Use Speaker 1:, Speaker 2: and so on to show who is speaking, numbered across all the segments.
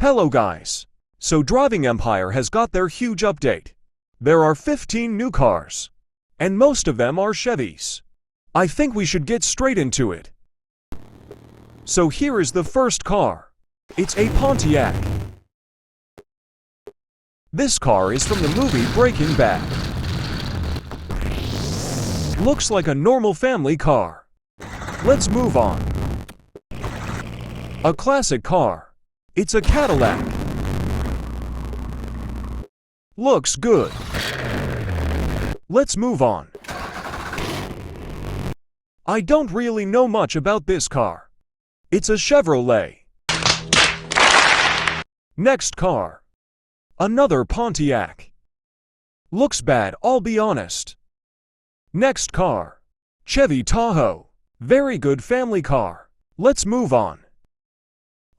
Speaker 1: Hello guys! So Driving Empire has got their huge update. There are 15 new cars. And most of them are Chevys. I think we should get straight into it. So here is the first car. It's a Pontiac. This car is from the movie Breaking Bad. Looks like a normal family car. Let's move on. A classic car. It's a Cadillac. Looks good. Let's move on. I don't really know much about this car. It's a Chevrolet. Next car. Another Pontiac. Looks bad, I'll be honest. Next car. Chevy Tahoe. Very good family car. Let's move on.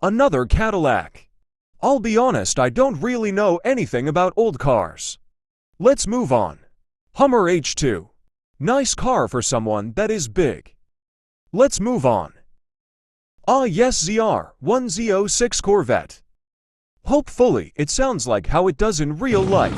Speaker 1: Another Cadillac. I'll be honest, I don't really know anything about old cars. Let's move on. Hummer H2. Nice car for someone that is big. Let's move on. Ah yes, ZR-1Z06 Corvette. Hopefully, it sounds like how it does in real life.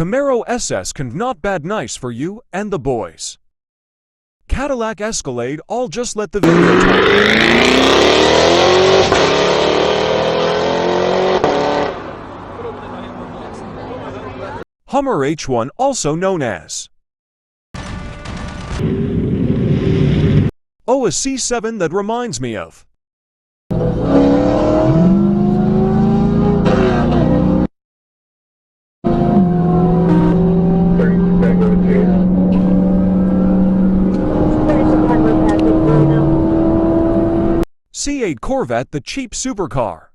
Speaker 1: Camaro SS can not bad nice for you and the boys. Cadillac Escalade, I'll just let the video talk. Hummer H1, also known as Oh, a C7 that reminds me of C8 Corvette, the cheap supercar.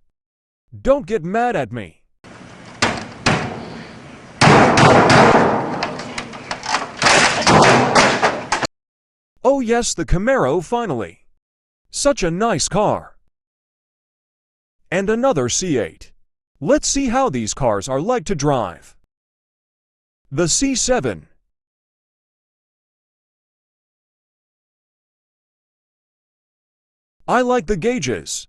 Speaker 1: Don't get mad at me. Oh yes, the Camaro finally. Such a nice car. And another C8. Let's see how these cars are like to drive. The C7. I like the gauges.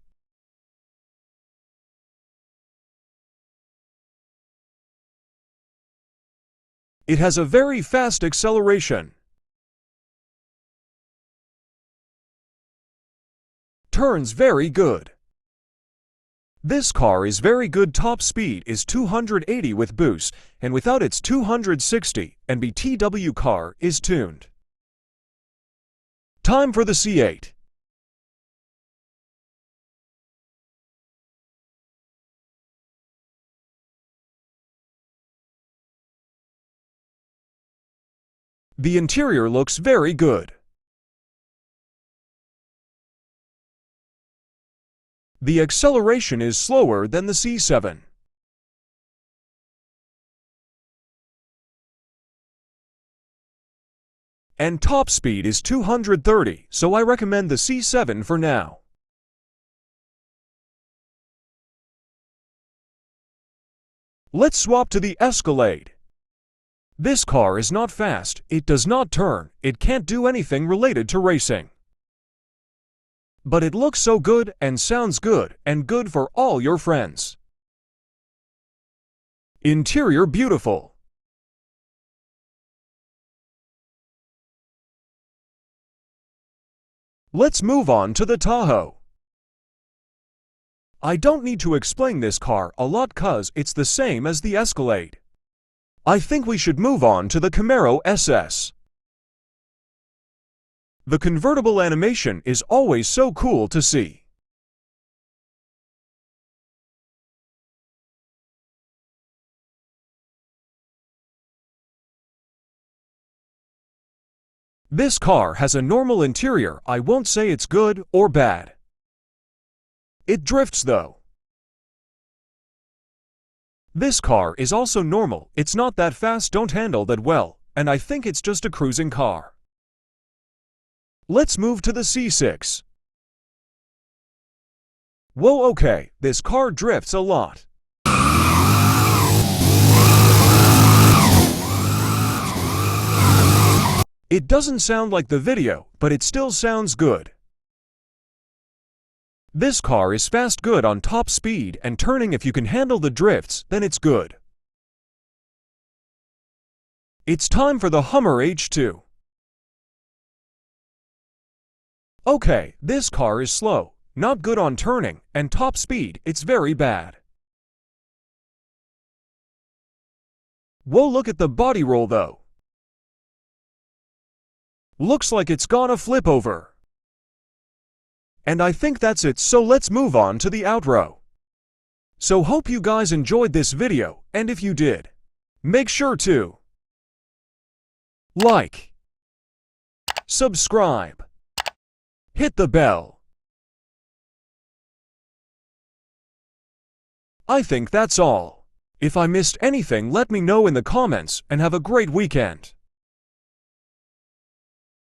Speaker 1: It has a very fast acceleration. Turns very good. This car is very good. Top speed is 280 with boost, and without it's 260, and BTW car is tuned. Time for the C8. The interior looks very good. The acceleration is slower than the C7. And top speed is 230, so I recommend the C7 for now. Let's swap to the Escalade. This car is not fast, it does not turn, it can't do anything related to racing. But it looks so good and sounds good and good for all your friends. Interior beautiful. Let's move on to the Tahoe. I don't need to explain this car a lot cause it's the same as the Escalade. I think we should move on to the Camaro SS. The convertible animation is always so cool to see. This car has a normal interior. I won't say it's good or bad. It drifts though. This car is also normal, it's not that fast, don't handle that well, and I think it's just a cruising car. Let's move to the C6. Whoa, okay, this car drifts a lot. It doesn't sound like the video, but it still sounds good. This car is fast, good on top speed and turning. If you can handle the drifts, then it's good. It's time for the Hummer H2. Okay, this car is slow, not good on turning, and top speed, it's very bad. Whoa, look at the body roll though. Looks like it's gonna flip over. And I think that's it, so let's move on to the outro. So hope you guys enjoyed this video, and if you did, make sure to like, subscribe, hit the bell. I think that's all. If I missed anything, let me know in the comments, and have a great weekend.